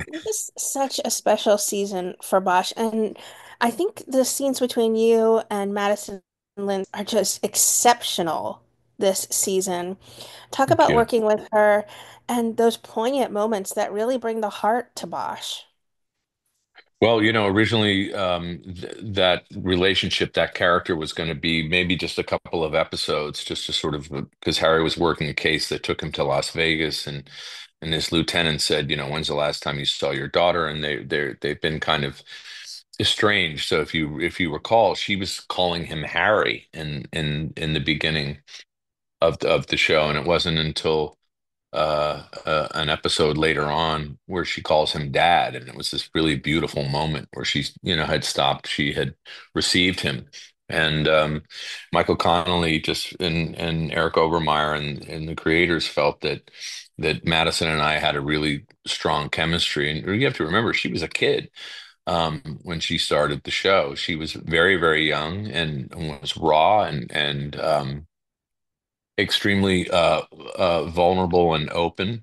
This is such a special season for Bosch, and I think the scenes between you and Madison Lynn are just exceptional this season. Talk Thank about you. working with her and those poignant moments that really bring the heart to Bosch. Well, originally that relationship, that character was going to be maybe just a couple of episodes, just to sort of because Harry was working a case that took him to Las Vegas, and his lieutenant said, when's the last time you saw your daughter? And they've been kind of estranged. So if you recall, she was calling him Harry in the beginning of the show, and it wasn't until an episode later on where she calls him dad, and it was this really beautiful moment where she, had stopped, she had received him, and Michael Connolly just and Eric Overmyer and the creators felt that Madison and I had a really strong chemistry, and you have to remember she was a kid. When she started the show, she was very, very young and was raw and extremely vulnerable and open.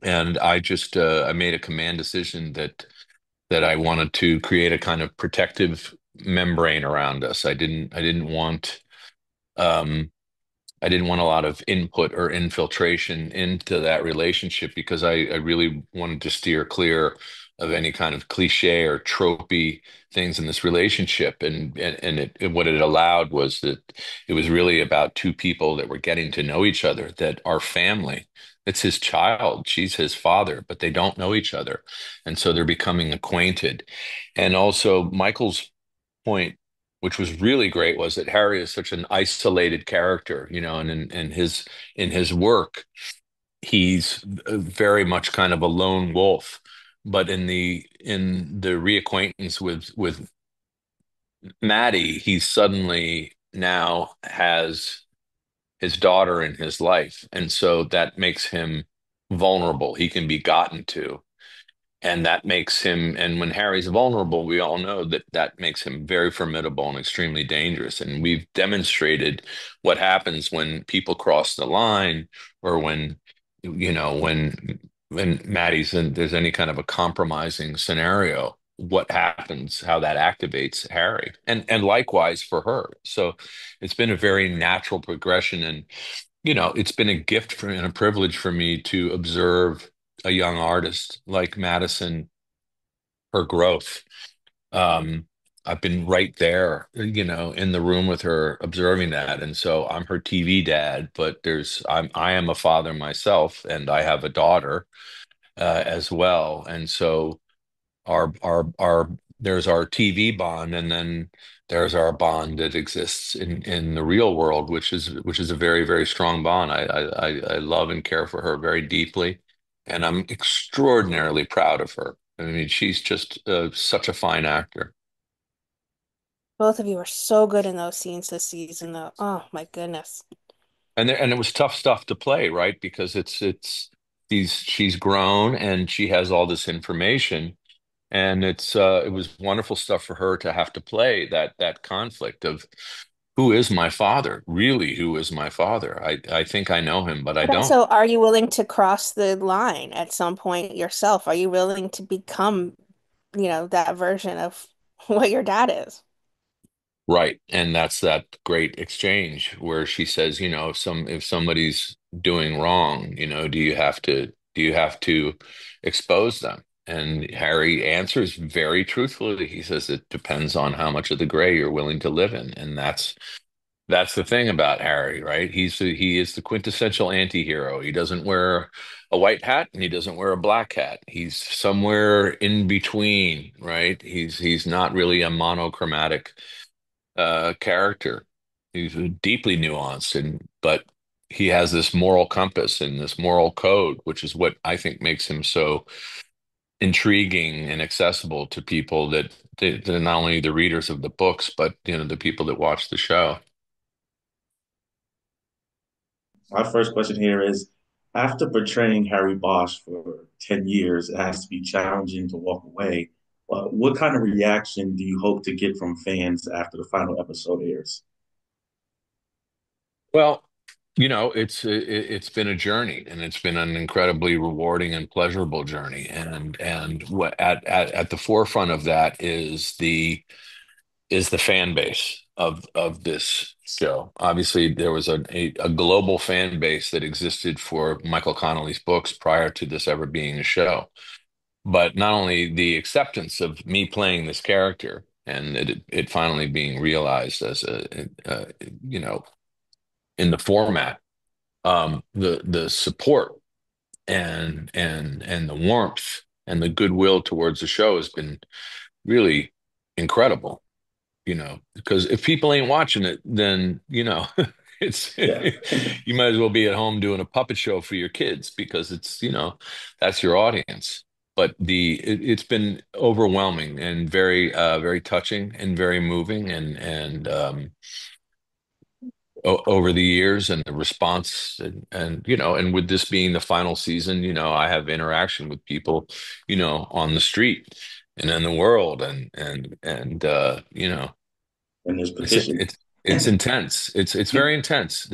And I just I made a command decision that I wanted to create a kind of protective membrane around us. Um, I didn't want a lot of input or infiltration into that relationship because I really wanted to steer clear of any kind of cliche or tropey things in this relationship. And what it allowed was that it was really about two people that were getting to know each other, that are family. It's his child, she's his father, but they don't know each other. And so they're becoming acquainted. And also, Michael's point, which was really great, was that Harry is such an isolated character, and in his work, he's very much kind of a lone wolf. But in the reacquaintance with Maddie, he suddenly now has his daughter in his life, and so that makes him vulnerable. He can be gotten to. And that makes him, and when Harry's vulnerable, we all know that that makes him very formidable and extremely dangerous. And we've demonstrated what happens when people cross the line, or when Maddie's in, there's any kind of a compromising scenario, what happens, how that activates Harry. And likewise for her. So it's been a very natural progression. And it's been a gift and a privilege for me to observe a young artist like Madison, her growth. Um, I've been right there, in the room with her, observing that. And so I'm her TV dad, but I am a father myself, and I have a daughter as well. And so our there's our TV bond, and then there's our bond that exists in the real world, which is a very, very strong bond. I love and care for her very deeply, and I'm extraordinarily proud of her. I mean, she's just such a fine actor. Both of you are so good in those scenes this season, though. Oh my goodness. And it was tough stuff to play, right? Because she's grown and she has all this information. And it was wonderful stuff for her to have to play that conflict of who is my father? Really, who is my father? I think I know him, but I But don't. also, are you willing to cross the line at some point yourself? Are you willing to become, that version of what your dad is? Right. And that's that great exchange where she says, if somebody's doing wrong, do you have to expose them? And Harry answers very truthfully. He says it depends on how much of the gray you're willing to live in. And that's the thing about Harry, right? He is the quintessential anti-hero. He doesn't wear a white hat and he doesn't wear a black hat. He's somewhere in between, right? He's not really a monochromatic character. He's deeply nuanced, but he has this moral compass and this moral code, which is what I think makes him so intriguing and accessible to people that not only the readers of the books, but the people that watch the show. My first question here is, after portraying Harry Bosch for 10 years, it has to be challenging to walk away. What kind of reaction do you hope to get from fans after the final episode airs? Well, It's been a journey, and it's been an incredibly rewarding and pleasurable journey. And what at the forefront of that is the fan base of this show. Obviously, there was a global fan base that existed for Michael Connelly's books prior to this ever being a show. But not only the acceptance of me playing this character and it finally being realized as you know, in the format, the support and the warmth and the goodwill towards the show has been really incredible. Because if people ain't watching it, then, it's Yeah. you might as well be at home doing a puppet show for your kids because that's your audience. But it's been overwhelming and very touching and very moving and over the years and the response and with this being the final season, I have interaction with people, on the street and in the world and And there's it's petitions. it's intense. It's very intense.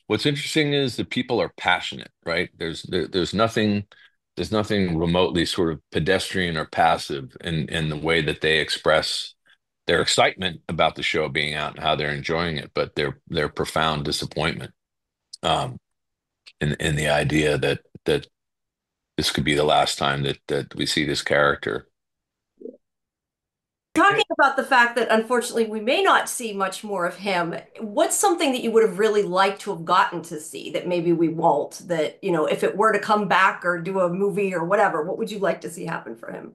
What's interesting is that people are passionate, right? There's nothing remotely sort of pedestrian or passive in the way that they express their excitement about the show being out and how they're enjoying it, but their profound disappointment um, in the idea that this could be the last time that we see this character. Talking about the fact that unfortunately we may not see much more of him, what's something that you would have really liked to have gotten to see that maybe we won't? That, if it were to come back or do a movie or whatever, what would you like to see happen for him?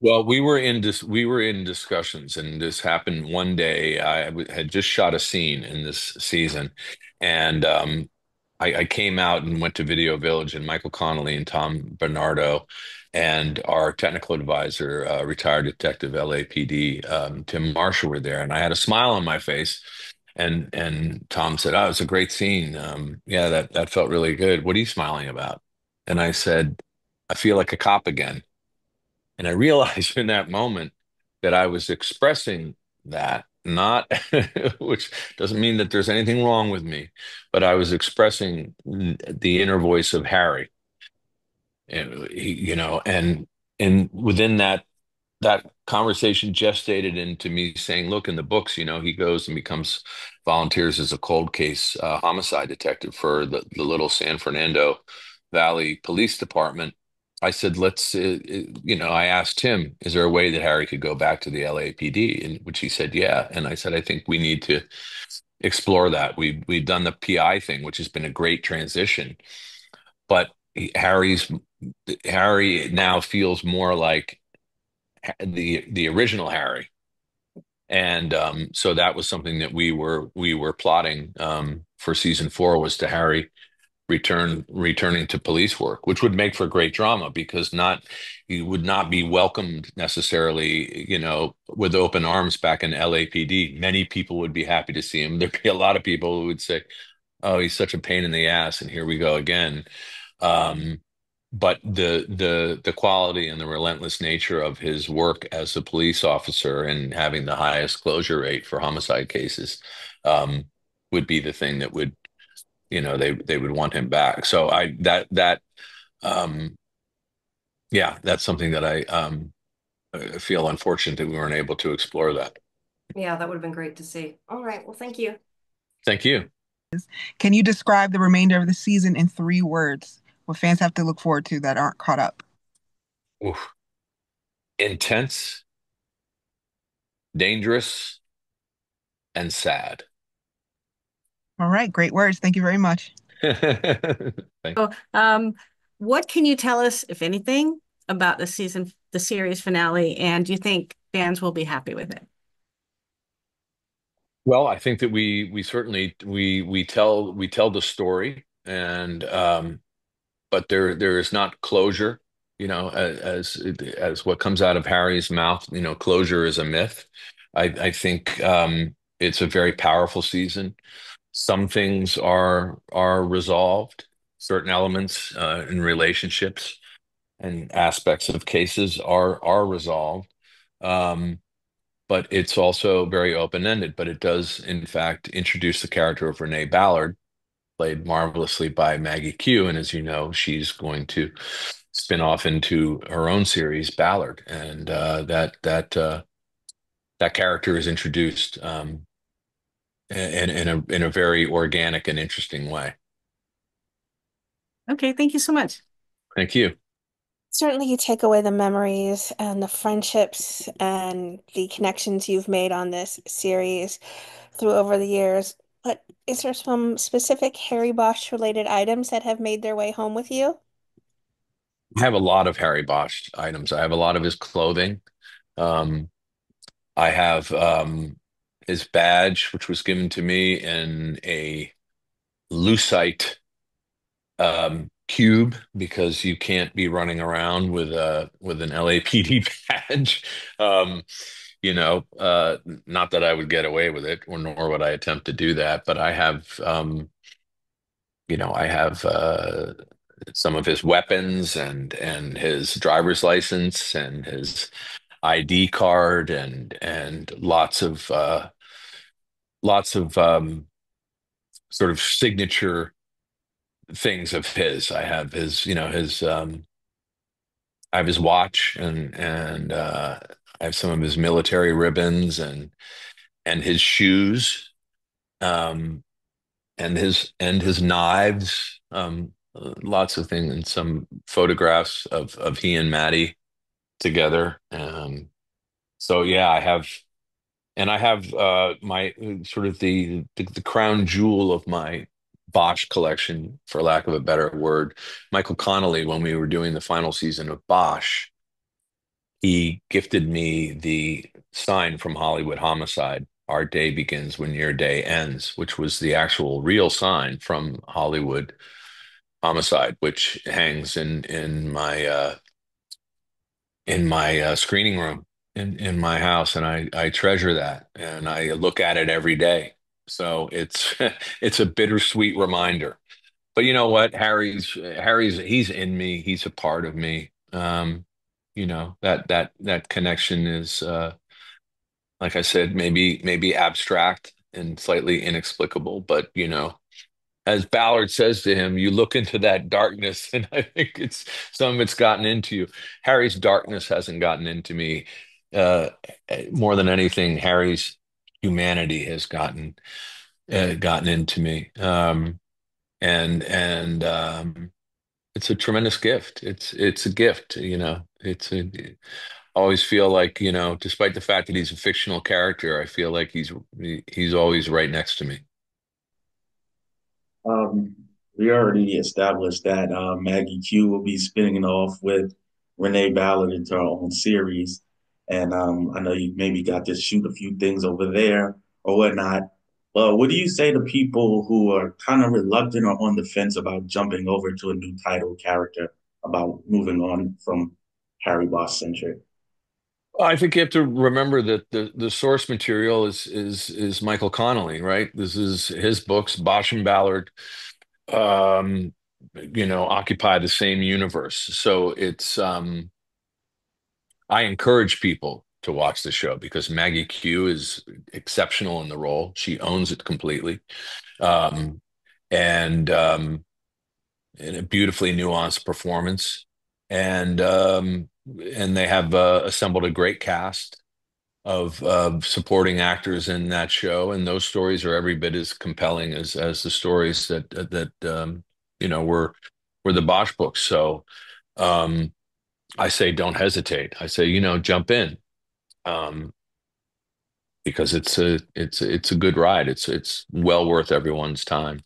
Well, we were in discussions, and this happened one day. Had just shot a scene in this season, and I came out and went to Video Village, and Michael Connolly and Tom Bernardo and our technical advisor, retired detective LAPD, Tim Marshall were there, and I had a smile on my face. And Tom said, "Oh, it's a great scene. Yeah, that felt really good. What are you smiling about?" And I said, "I feel like a cop again." And I realized in that moment that I was expressing that, not, which doesn't mean that there's anything wrong with me, but I was expressing the inner voice of Harry. And and within that conversation gestated into me saying, look, in the books, he goes and volunteers as a cold case homicide detective for the little San Fernando Valley Police Department. I said, I asked him, is there a way that Harry could go back to the LAPD? And which he said, yeah. And I said, I think we need to explore that. We've done the PI thing, which has been a great transition, but Harry now feels more like the original Harry. And so that was something that we were plotting for season four, was to Harry returning to police work, which would make for great drama because not he would not be welcomed necessarily, with open arms back in LAPD. Many people would be happy to see him. There'd be a lot of people who would say, "Oh, he's such a pain in the ass," and here we go again. Um, but the quality and the relentless nature of his work as a police officer and having the highest closure rate for homicide cases um, would be the thing that would, they would want him back. So I that um, yeah, that's something that I feel unfortunate that we weren't able to explore that. Yeah, that would have been great to see. All right, well, thank you. Thank you. Can you describe the remainder of the season in 3 words? What fans have to look forward to that aren't caught up? Oof. Intense, dangerous, and sad. All right, great words. Thank you very much. Thank So, what can you tell us, if anything, about the series finale, and do you think fans will be happy with it? Well, I think that we certainly we tell the story, and but there is not closure, as what comes out of Harry's mouth. Closure is a myth. I think it's a very powerful season. Some things are resolved, certain elements in relationships and aspects of cases are resolved. Um, but it's also very open-ended. But it does, in fact, introduce the character of Renee Ballard, played marvelously by Maggie Q. And as you know, she's going to spin off into her own series, Ballard, and that character is introduced in a very organic and interesting way. Okay, thank you so much. Thank you. Certainly, you take away the memories and the friendships and the connections you've made on this series through over the years. But is there some specific Harry Bosch related items that have made their way home with you? I have a lot of Harry Bosch items. I have a lot of his clothing. Um, I have his badge, which was given to me in a lucite cube because you can't be running around with an LAPD badge. Um, not that I would get away with it, or nor would I attempt to do that, but I have some of his weapons and his driver's license and his ID card and lots of sort of signature things of his. I have I have his watch and I have some of his military ribbons and his shoes um, and his knives. Lots of things and some photographs of he and Maddie together. So yeah, I have my sort of the crown jewel of my Bosch collection, for lack of a better word. Michael Connolly, when we were doing the final season of Bosch, he gifted me the sign from Hollywood Homicide, "Our day begins when your day ends," which was the actual real sign from Hollywood Homicide, which hangs in my screening room in my house, and I treasure that, and I look at it every day. So it's it's a bittersweet reminder. But you know what? Harry's he's in me. He's a part of me. That connection is like I said, maybe abstract and slightly inexplicable, but as Ballard says to him, you look into that darkness, and I think it's some of it's gotten into you. Harry's darkness hasn't gotten into me. Uh, More than anything, Harry's humanity has gotten into me, and it's a tremendous gift. It's a gift, I always feel like, despite the fact that he's a fictional character, I feel like he's always right next to me. Um, we already established that Maggie Q will be spinning off with Renee Ballard into her own series. And I know you maybe got to shoot a few things over there or whatnot. But what do you say to people who are kind of reluctant or on the fence about jumping over to a new title character, about moving on from Harry Boss centric? I think you have to remember that the source material is Michael Connolly, right? This is his books. Bosch and Ballard, um, occupy the same universe. So I encourage people to watch the show because Maggie Q is exceptional in the role. She owns it completely, um, and in a beautifully nuanced performance. And and they have assembled a great cast of supporting actors in that show, and those stories are every bit as compelling as the stories that were the Bosch books. So I say don't hesitate. I say jump in um, because it's a good ride. It's well worth everyone's time.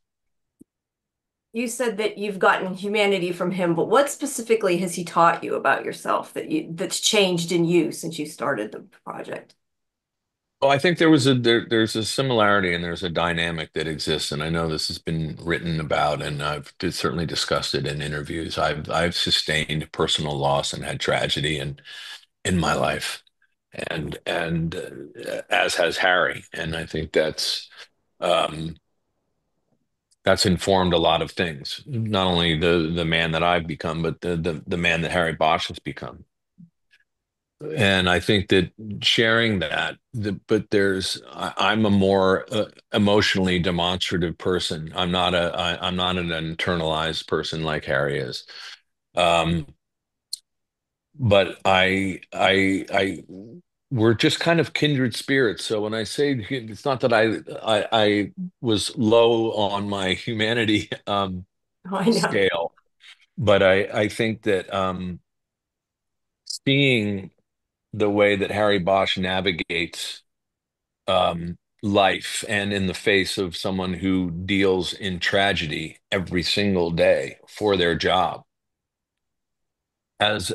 You said that you've gotten humanity from him, but what specifically has he taught you about yourself that's changed in you since you started the project? Well, I think there's a similarity and there's a dynamic that exists, and I know this has been written about, and certainly discussed it in interviews. I've sustained personal loss and had tragedy in my life, and as has Harry, and I think um, that's informed a lot of things, not only the man that I've become, but the man that Harry Bosch has become. and I think that sharing that, but I'm a more emotionally demonstrative person. I'm not an internalized person like Harry is. Um, but we're just kind of kindred spirits. So when I say it's not that I was low on my humanity I know. scale, but I think that seeing the way that Harry Bosch navigates life and in the face of someone who deals in tragedy every single day for their job has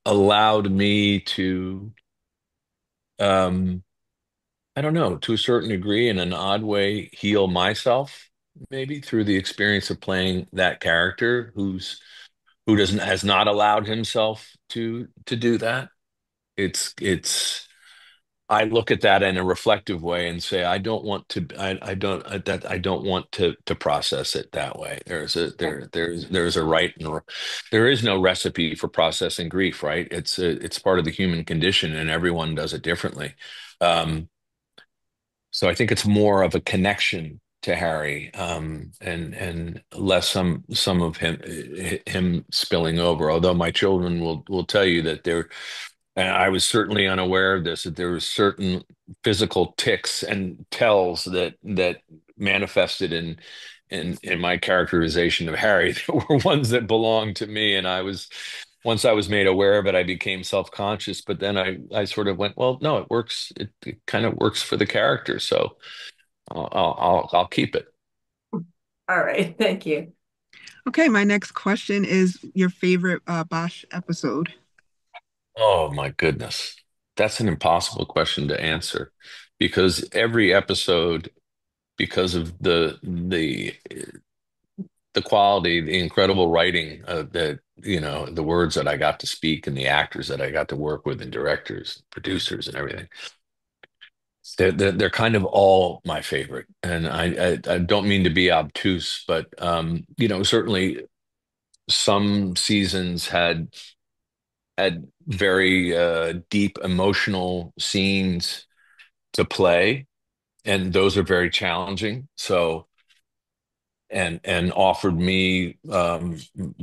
allowed me to, um, I don't know, to a certain degree, in an odd way, heal myself, maybe through the experience of playing that character who doesn't has not allowed himself to do that. It's I look at that in a reflective way and say, I don't want to, I don't, that I don't want to process it that way. There's a right and there is no recipe for processing grief, right? It's part of the human condition, and everyone does it differently. Um, so I think it's more of a connection to Harry, and less some of him spilling over. Although my children will tell you that they're, and I was certainly unaware of this, that there were certain physical tics and tells that manifested in my characterization of Harry that were ones that belonged to me. And once I was made aware of it, I became self-conscious. But then I sort of went, well, no, it works. It kind of works for the character, so I'll keep it. All right, thank you. Okay, my next question is your favorite Bosch episode. Oh my goodness. That's an impossible question to answer because every episode, because of the quality, the incredible writing, that the words that I got to speak and the actors that I got to work with and directors, producers and everything. They're kind of all my favorite. And I don't mean to be obtuse, but certainly some seasons had very deep emotional scenes to play, and those are very challenging. So and offered me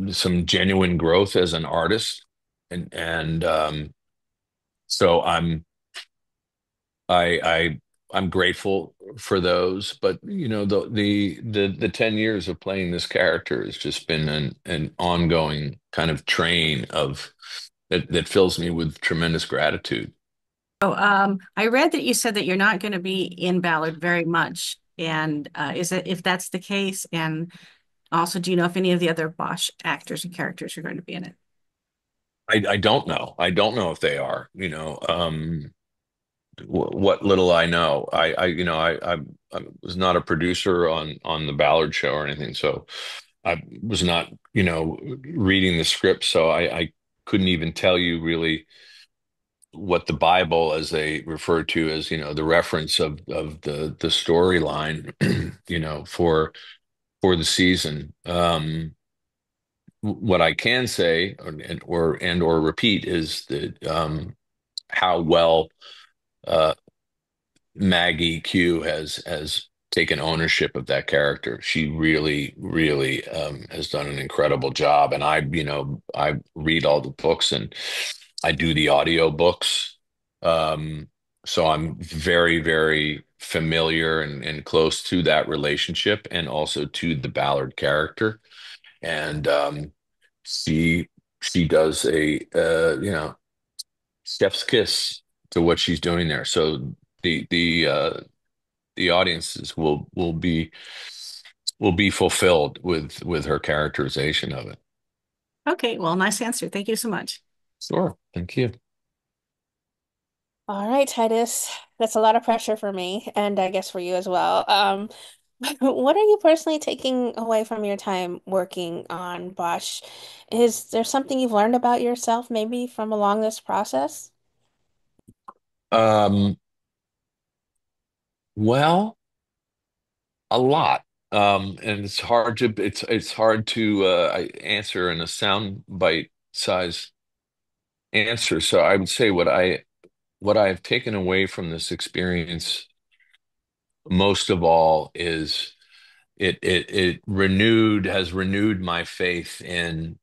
some genuine growth as an artist, and so I I'm grateful for those. But the 10 years of playing this character has just been an ongoing kind of train of that fills me with tremendous gratitude. Oh, I read that you said that you're not going to be in Ballard very much. And is it if that's the case? And also, do you know if any of the other Bosch actors and characters are going to be in it? I don't know. I don't know if they are. What little I know, I was not a producer on the Ballard show or anything, so I was not reading the script, so I couldn't even tell you really what the Bible, as they refer to as the reference of the storyline, for the season. What I can say or repeat is that how well uh, Maggie Q has taken ownership of that character. She really, really has done an incredible job. And I read all the books and I do the audio books. Um, so I'm very, very familiar and close to that relationship and also to the Ballard character. And she she does a chef's kiss to what she's doing there. So the audiences will be fulfilled with her characterization of it. Okay, well, nice answer. Thank you so much. Sure. Thank you. All right, Titus. That's a lot of pressure for me, and I guess for you as well. What are you personally taking away from your time working on Bosch? Is there something you've learned about yourself, maybe from along this process? Um, well, a lot. And it's hard to answer in a sound bite size answer. So I would say what I have taken away from this experience most of all is it has renewed my faith in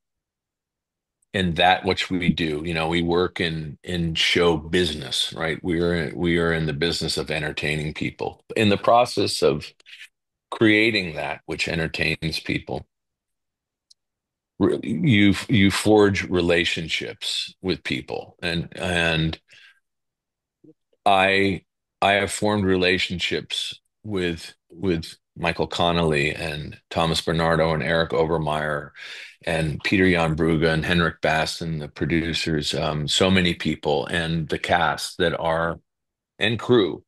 that which we do. You know, we work in show business, right? We are in the business of entertaining people. In the process of creating that which entertains people, you forge relationships with people, and I I have formed relationships with Michael Connolly and Thomas Bernardo and Eric Overmeyer and Peter Jan Brugge and Henrik Basten, the producers, so many people, and the cast that are and crew,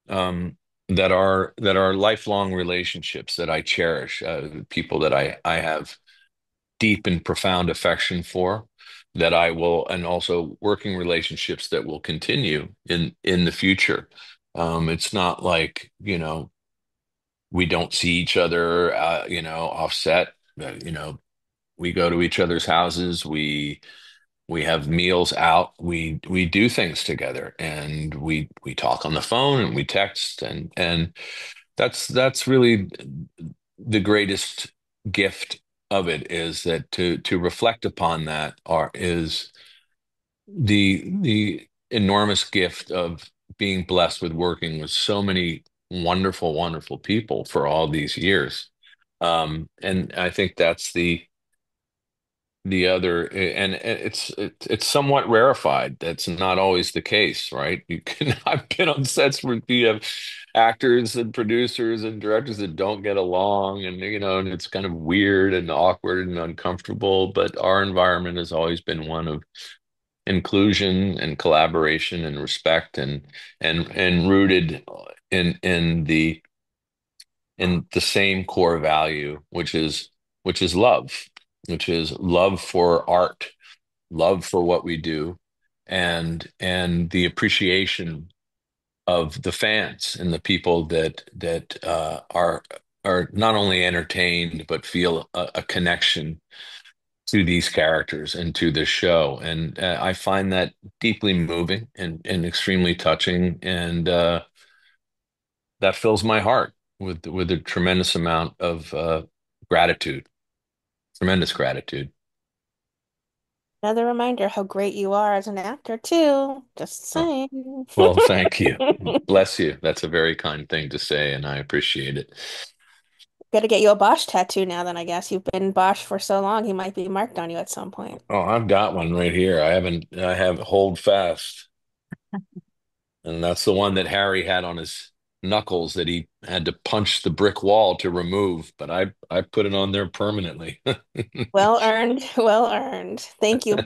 um, that are lifelong relationships that I cherish, people that I have deep and profound affection for, that I will, and also working relationships that will continue in the future. It's not like, we don't see each other, offset. We go to each other's houses. We have meals out. We do things together, and we talk on the phone and we text, and that's really the greatest gift of it, is that to reflect upon that is the enormous gift of being blessed with working with so many wonderful, wonderful people for all these years. And I think that's the other, and it's somewhat rarefied. That's not always the case, right? You can I've been on sets where you have actors and producers and directors that don't get along, and and it's kind of weird and awkward and uncomfortable. But our environment has always been one of inclusion and collaboration and respect, and rooted in the same core value, which is love, which is love for art, love for what we do, and the appreciation of the fans and the people that are not only entertained but feel a connection to these characters and to this show. And I find that deeply moving and extremely touching, and that fills my heart with a tremendous amount of gratitude, tremendous gratitude. Another reminder how great you are as an actor, too. Just Oh, saying. well, thank you. Bless you. That's a very kind thing to say, and I appreciate it. Got to get you a Bosch tattoo now, then I guess. You've been Bosch for so long, he might be marked on you at some point. Oh, I've got one right here. I have hold fast. And that's the one that Harry had on his knuckles that he had to punch the brick wall to remove, but I put it on there permanently. Well earned, well earned. Thank you.